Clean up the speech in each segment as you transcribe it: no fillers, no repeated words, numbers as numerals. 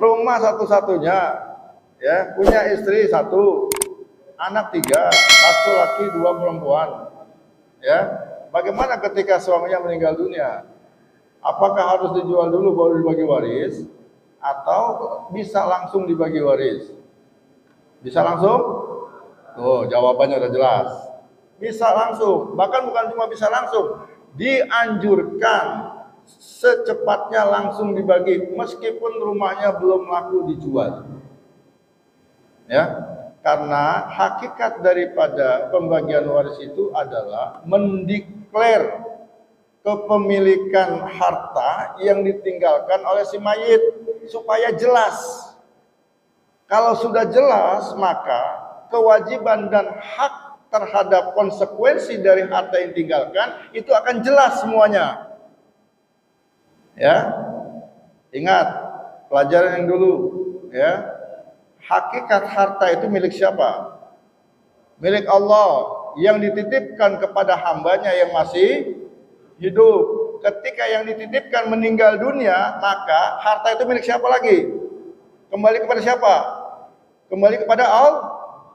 rumah satu-satunya, ya, punya istri satu, anak tiga, satu laki dua perempuan, ya. Bagaimana ketika suaminya meninggal dunia? Apakah harus dijual dulu baru dibagi waris, atau bisa langsung dibagi waris? Bisa langsung? Tuh, jawabannya udah jelas. Bisa langsung, bahkan bukan cuma bisa langsung, dianjurkan secepatnya langsung dibagi meskipun rumahnya belum laku dijual. Ya, karena hakikat daripada pembagian waris itu adalah mendeklar kepemilikan harta yang ditinggalkan oleh si mayit supaya jelas. Kalau sudah jelas, maka kewajiban dan hak terhadap konsekuensi dari harta yang ditinggalkan itu akan jelas semuanya. Ya, ingat pelajaran yang dulu, ya. Hakikat harta itu milik siapa? Milik Allah yang dititipkan kepada hambanya yang masih hidup. Ketika yang dititipkan meninggal dunia, maka harta itu milik siapa lagi? Kembali kepada siapa? Kembali kepada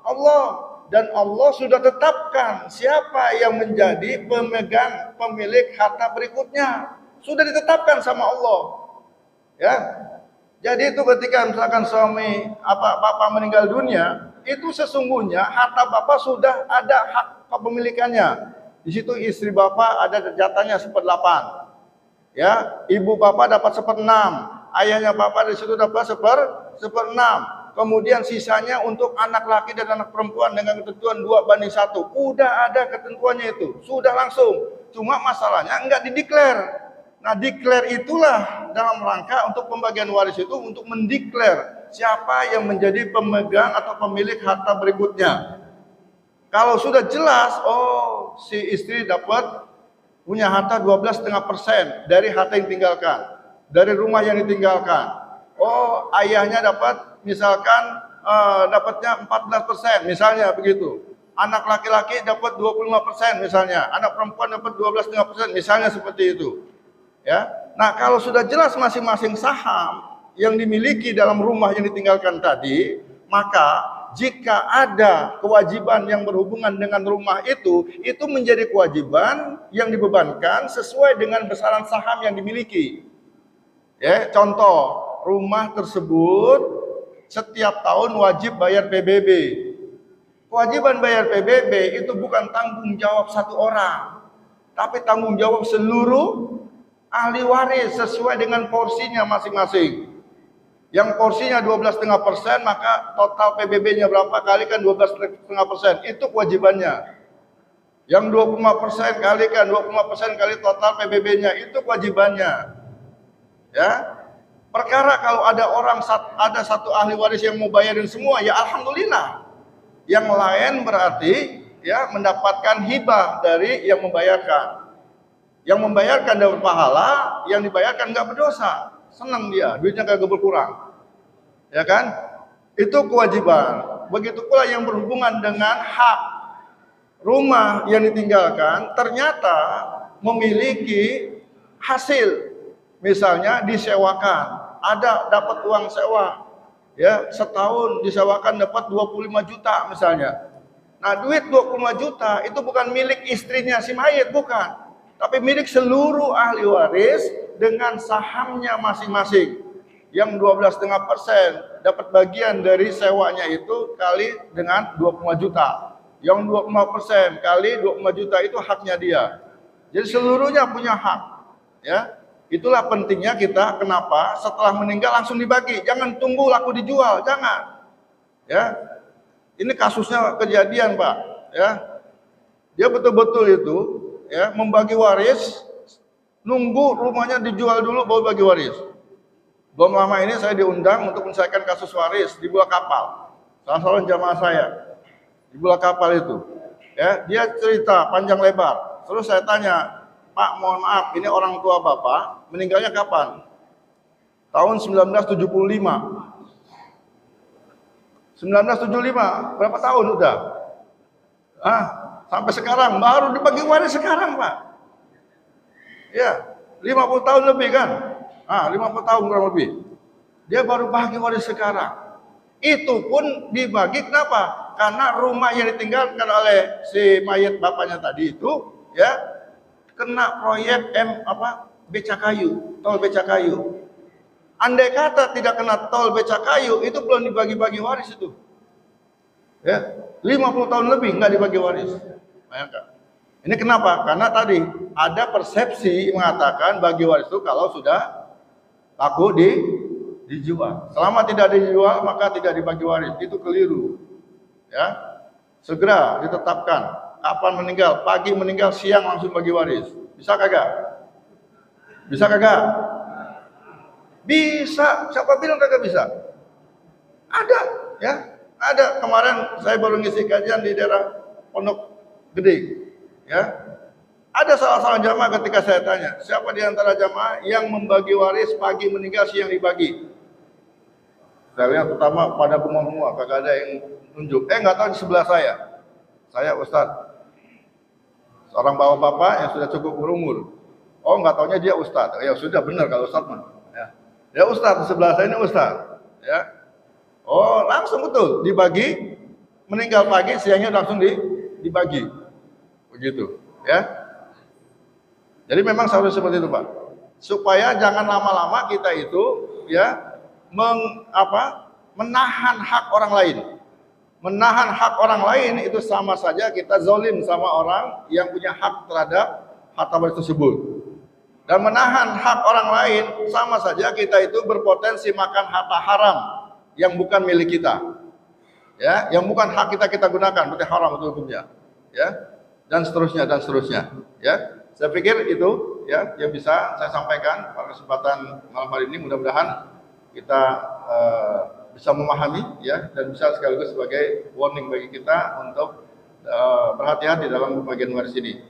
Allah. Dan Allah sudah tetapkan siapa yang menjadi pemegang pemilik harta berikutnya. Sudah ditetapkan sama Allah. Ya. Jadi itu ketika misalkan bapak meninggal dunia, itu sesungguhnya harta bapak sudah ada hak kepemilikannya. Di situ istri bapak ada jatahnya 1/8. Ya, ibu bapak dapat 1/6. Ayahnya bapak di situ dapat 1/6. Kemudian sisanya untuk anak laki dan anak perempuan dengan ketentuan 2:1. Udah ada ketentuannya itu, sudah langsung. Cuma masalahnya enggak dideklar. Nah, deklar itulah dalam rangka untuk pembagian waris itu untuk mendeklar siapa yang menjadi pemegang atau pemilik harta berikutnya. Kalau sudah jelas, oh si istri dapat punya harta 12,5% dari harta yang ditinggalkan, dari rumah yang ditinggalkan. Oh, ayahnya dapat misalkan dapatnya 14%, misalnya begitu. Anak laki-laki dapat 25% misalnya, anak perempuan dapat 12,5%, misalnya seperti itu. Ya. Nah, kalau sudah jelas masing-masing saham yang dimiliki dalam rumah yang ditinggalkan tadi, maka jika ada kewajiban yang berhubungan dengan rumah itu menjadi kewajiban yang dibebankan sesuai dengan besaran saham yang dimiliki. Ya, contoh, rumah tersebut setiap tahun wajib bayar PBB. Kewajiban bayar PBB itu bukan tanggung jawab satu orang, tapi tanggung jawab seluruh ahli waris sesuai dengan porsinya masing-masing. Yang porsinya 12,5%, maka total PBB-nya berapa kalikan 12,5%, itu kewajibannya. Yang 25% kalikan 25% kali total PBB-nya, itu kewajibannya. Ya. Perkara kalau ada satu ahli waris yang mau bayarin semua, ya alhamdulillah. Yang lain berarti ya mendapatkan hibah dari yang membayarkan. Yang membayarkan dapat pahala, yang dibayarkan nggak berdosa. Senang dia, duitnya kagak berkurang. Ya kan? Itu kewajiban. Begitu pula yang berhubungan dengan hak rumah yang ditinggalkan, ternyata memiliki hasil. Misalnya disewakan. Ada dapat uang sewa, ya setahun disewakan dapat 25 juta misalnya. Nah, duit 25 juta itu bukan milik istrinya si mayit, bukan, tapi milik seluruh ahli waris dengan sahamnya masing-masing. Yang 12,5% dapat bagian dari sewanya itu kali dengan 25 juta. Yang 25% kali 25 juta itu haknya dia. Jadi seluruhnya punya hak, ya. Itulah pentingnya kita kenapa setelah meninggal langsung dibagi. Jangan tunggu laku dijual, jangan. Ya. Ini kasusnya kejadian, Pak, ya. Dia betul-betul itu ya membagi waris, nunggu rumahnya dijual dulu baru bagi waris. Belum lama ini saya diundang untuk menyelesaikan kasus waris di buah kapal. Salah seorang jamaah saya di buah kapal itu. Ya, dia cerita panjang lebar. Terus saya tanya, Pak, mohon maaf, ini orang tua Bapak meninggalnya kapan? Tahun 1975. 1975, berapa tahun udah? Sampai sekarang, baru dibagi waris sekarang, Pak. Ya, 50 tahun lebih kan? 50 tahun kurang lebih. Dia baru bagi waris sekarang. Itu pun dibagi kenapa? Karena rumah yang ditinggalkan oleh si mayat bapaknya tadi itu ya kena proyek becakayu, tol becakayu. Andai kata tidak kena tol becakayu, itu belum dibagi-bagi waris itu. Ya, 50 tahun lebih nggak dibagi waris. Bayangkan. Ini kenapa? Karena tadi ada persepsi mengatakan bagi waris itu kalau sudah laku dijual. Selama tidak dijual maka tidak dibagi waris. Itu keliru. Ya, segera ditetapkan kapan meninggal, pagi meninggal, siang langsung bagi waris. Bisa kagak? Bisa kagak? Bisa. Siapa bilang kagak bisa? Ada, ya. Ada. Kemarin saya baru ngisi kajian di daerah Pondok Gede. Ya, ada salah seorang jamaah ketika saya tanya, siapa di antara jamaah yang membagi waris pagi meninggal siang dibagi? Saya lihat pertama pada bengong-bengong, kagak ada yang nunjuk. Nggak tahu di sebelah saya Ustadz, seorang bapak-bapak yang sudah cukup berumur. Oh, nggak taunya dia Ustadz. Ya sudah benar kalau Ustadz mah. Ya Ustadz, di sebelah saya ini Ustadz. Ya, oh langsung betul dibagi, meninggal pagi siangnya langsung dibagi. Begitu, ya. Jadi memang seharusnya seperti itu, Pak. Supaya jangan lama-lama kita itu ya menahan hak orang lain. Menahan hak orang lain itu sama saja kita zalim sama orang yang punya hak terhadap harta waris tersebut. Dan menahan hak orang lain sama saja kita itu berpotensi makan harta haram yang bukan milik kita. Ya, yang bukan hak kita gunakan, berarti haram itu hukumnya. Ya. Dan seterusnya ya, saya pikir itu ya yang bisa saya sampaikan pada kesempatan malam hari ini. Mudah-mudahan kita bisa memahami ya dan bisa sekaligus sebagai warning bagi kita untuk berhati-hati dalam pembagian waris ini.